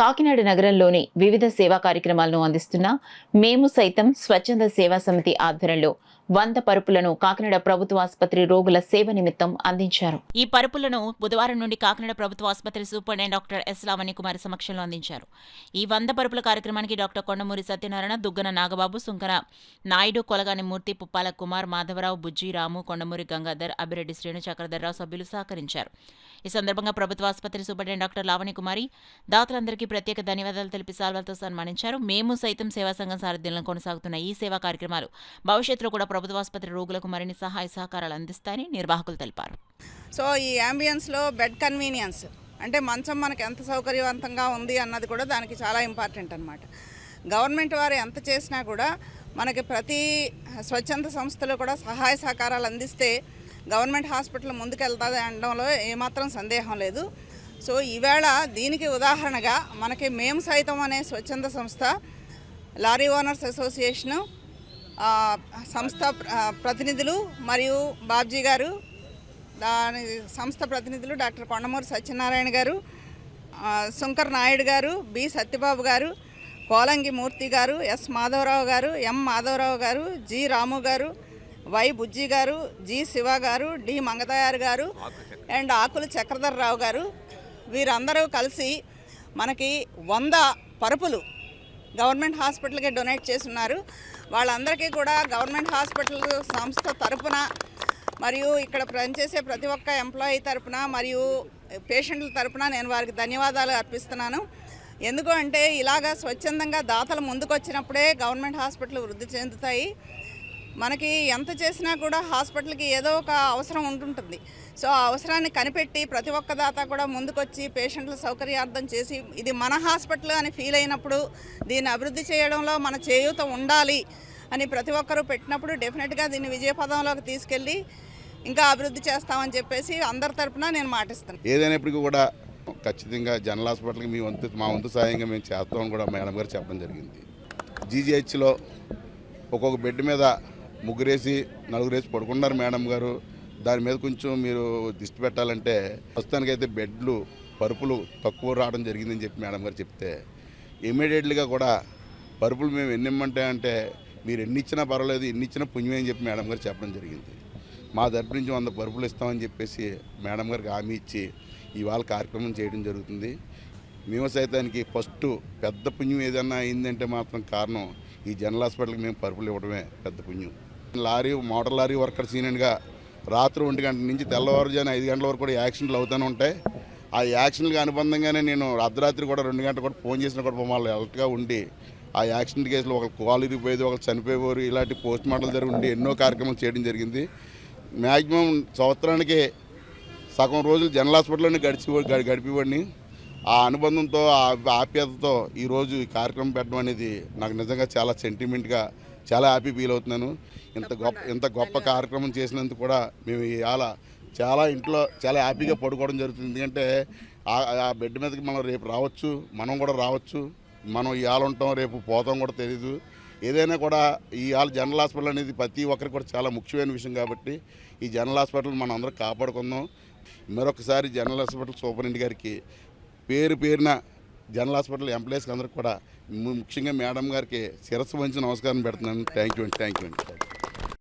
కాకినాడ నగరంలోని వివిధ సేవా కార్యక్రమాలను అందిస్తున్న మేము సైతం స్వచ్ఛంద సేవా సమితి ఆధ్వర్యంలో 100 పరుపులను కాకినాడ ప్రభుత్వ ఆసుపత్రి రోగుల సేవ నిమిత్తం అందించారు. ఈ పరుపులను బుధవారం నుండి కాకినాడ ప్రభుత్వ ఆసుపత్రి సూపరింటెండెంట్ డాక్టర్ ఎస్ లావణ్య కుమారి సమక్షంలో అందించారు. ఈ 100 పరుపుల కార్యక్రమానికి డాక్టర్ కొండమూరి సత్యనారాయణ, దుగ్గన నాగబాబు, సుంకర నాయుడు, కొలగాని మూర్తి, పుప్పాల కుమార్, మాధవరావు, బుజ్జి రాము, కొండమూరి గంగాధర్, అభిరెడ్డి శ్రేణు, చక్రధర్రావు సభ్యులు సహకరించారు. ఈ సందర్భంగా ప్రభుత్వ ఆసుపత్రి సూపరింటెండెంట్ డాక్టర్ లావణ్య కుమారి దాతలందరికీ ప్రత్యేక ధన్యవాదాలు తెలిపి సాల్వాలతో సన్మానించారు. మేము సైతం సేవా సంఘం సారథ్యంలో కొనసాగుతున్న ఈ సేవా కార్యక్రమాలు భవిష్యత్తులో కూడా ప్రభుత్వ ఆసుపత్రి రోగులకు మరిన్ని సహాయ సహకారాలు అందిస్తాయని నిర్వాహకులు తెలిపారు. సో ఈ అంబియన్స్లో బెడ్ కన్వీనియన్స్ అంటే మంచం మనకి ఎంత సౌకర్యవంతంగా ఉంది అన్నది కూడా దానికి చాలా ఇంపార్టెంట్ అనమాట. గవర్నమెంట్ వారు ఎంత చేసినా కూడా మనకి ప్రతి స్వచ్ఛంద సంస్థలు కూడా సహాయ సహకారాలు అందిస్తే గవర్నమెంట్ హాస్పిటల్ ముందుకెళ్తుంది అనడంలో ఏమాత్రం సందేహం లేదు. సో ఈవేళ దీనికి ఉదాహరణగా మనకి మేము సైతం అనే స్వచ్ఛంద సంస్థ, లారీ ఓనర్స్ అసోసియేషను సంస్థ ప్రతినిధులు మరియు బాబ్జీ గారు, దాని సంస్థ ప్రతినిధులు డాక్టర్ కొండమూరి సత్యనారాయణ గారు, సుంకర్ నాయుడు గారు, బి సత్యబాబు గారు, కోలంగి మూర్తి గారు, ఎస్ మాధవరావు గారు, ఎం మాధవరావు గారు, జి రాము గారు, వై బుజ్జి గారు, జి శివ గారు, డి మంగతయారు గారు అండ్ ఆకుల చక్రధర్రావు గారు, వీరందరూ కలిసి మనకి 100 పరుపులు గవర్నమెంట్ హాస్పిటల్కి డొనేట్ చేస్తున్నారు. వాళ్ళందరికీ కూడా గవర్నమెంట్ హాస్పిటల్ సంస్థ తరపున మరియు ఇక్కడ పనిచేసే ప్రతి ఒక్క ఎంప్లాయీ తరపున మరియు పేషెంట్ల తరపున నేను వారికి ధన్యవాదాలు అర్పిస్తున్నాను. ఎందుకు అంటే ఇలాగా స్వచ్ఛందంగా దాతలు ముందుకు వచ్చినప్పుడే గవర్నమెంట్ హాస్పిటల్ వృద్ధి చెందుతాయి. మనకి ఎంత చేసినా కూడా హాస్పిటల్కి ఏదో ఒక అవసరం ఉంటుంటుంది. సో ఆ అవసరాన్ని కనిపెట్టి ప్రతి ఒక్క దాత కూడా ముందుకొచ్చి పేషెంట్ల సౌకర్యార్థం చేసి ఇది మన హాస్పిటల్ అని ఫీల్ అయినప్పుడు దీన్ని అభివృద్ధి చేయడంలో మన చేయూత ఉండాలి అని ప్రతి ఒక్కరూ పెట్టినప్పుడు డెఫినెట్గా దీన్ని విజయపదంలోకి తీసుకెళ్ళి ఇంకా అభివృద్ధి చేస్తామని చెప్పేసి అందరి తరపున నేను మాటిస్తాను. ఏదైనప్పటికీ కూడా ఖచ్చితంగా జనరల్ హాస్పిటల్కి మా వంతు సాయంగా మేము చేస్తామని కూడా మేడం గారు చెప్పడం జరిగింది. జీజీహెచ్లో ఒక్కొక్క బెడ్ మీద 3 4 పడుకున్నారు మేడం గారు. దాని మీద కొంచెం మీరు దృష్టి పెట్టాలంటే ప్రస్తుతానికైతే బెడ్లు పరుపులు తక్కువ రావడం జరిగిందని చెప్పి మేడం గారు చెప్తే ఇమీడియట్లీగా కూడా పరుపులు మేము ఎన్ని ఇమ్మంటే మీరు ఎన్ని ఇచ్చినా పర్వాలేదు, ఎన్ని ఇచ్చినా పుణ్యమే అని చెప్పి మేడం గారు చెప్పడం జరిగింది. మా తరపు నుంచి 100 పరుపులు ఇస్తామని చెప్పేసి మేడం గారికి హామీ ఇచ్చి ఇవాళ కార్యక్రమం చేయడం జరుగుతుంది. మేము సైతానికి ఫస్ట్ పెద్ద పుణ్యం ఏదన్నా అయిందంటే మాత్రం కారణం ఈ జనరల్ హాస్పిటల్కి మేము పరుపులు ఇవ్వడమే పెద్ద పుణ్యం. మోటార్ లారీ వర్కర్స్ యూనియన్గా రాత్రి 1 గంట నుంచి తెల్లవారుజాను 5 గంటల వరకు కూడా యాక్సిడెంట్లు అవుతూనే ఉంటాయి. ఆ యాక్సిడెంట్కి అనుబంధంగానే నేను అర్ధరాత్రి కూడా 2 గంటలు కూడా ఫోన్ చేసినా కూడా వాళ్ళు అలర్ట్గా ఉండి ఆ యాక్సిడెంట్ కేసులో ఒకరు కాలు ఇరిగిపోయేది, ఒకరు చనిపోయేవారు, ఇలాంటి పోస్ట్ మార్టం జరిగి ఉండి ఎన్నో కార్యక్రమాలు చేయడం జరిగింది. మ్యాక్సిమం సంవత్సరానికి సగం రోజులు జనరల్ హాస్పిటల్లోనే గడిపేవాడిని. ఆ అనుబంధంతో ఆ ఆప్యాయతతో ఈరోజు ఈ కార్యక్రమం పెట్టడం అనేది నాకు నిజంగా చాలా సెంటిమెంట్గా చాలా హ్యాపీ ఫీల్ అవుతున్నాను. ఇంత గొప్ప కార్యక్రమం చేసినందుకు కూడా మేము ఇవాళ చాలా ఇంట్లో చాలా హ్యాపీగా పడుకోవడం జరుగుతుంది. ఎందుకంటే ఆ బెడ్ మీదకి మనం రేపు రావచ్చు, మనం కూడా రావచ్చు, మనం ఇవాళ ఉంటాం రేపు పోతాం కూడా తెలీదు. ఏదైనా కూడా ఇవాళ జనరల్ హాస్పిటల్ అనేది ప్రతి ఒక్కరికి కూడా చాలా ముఖ్యమైన విషయం కాబట్టి ఈ జనరల్ హాస్పిటల్ మనం అందరం కాపాడుకుందాం. మరొకసారి జనరల్ హాస్పిటల్ సూపరింటెండెంట్ గారికి పేరున జనరల్ హాస్పిటల్ ఎంప్లాయీస్కి అందరికి కూడా ముఖ్యంగా మేడం గారికి శిరస్సు వంచి నమస్కారం పెడుతున్నాను. థ్యాంక్ యూ అండి.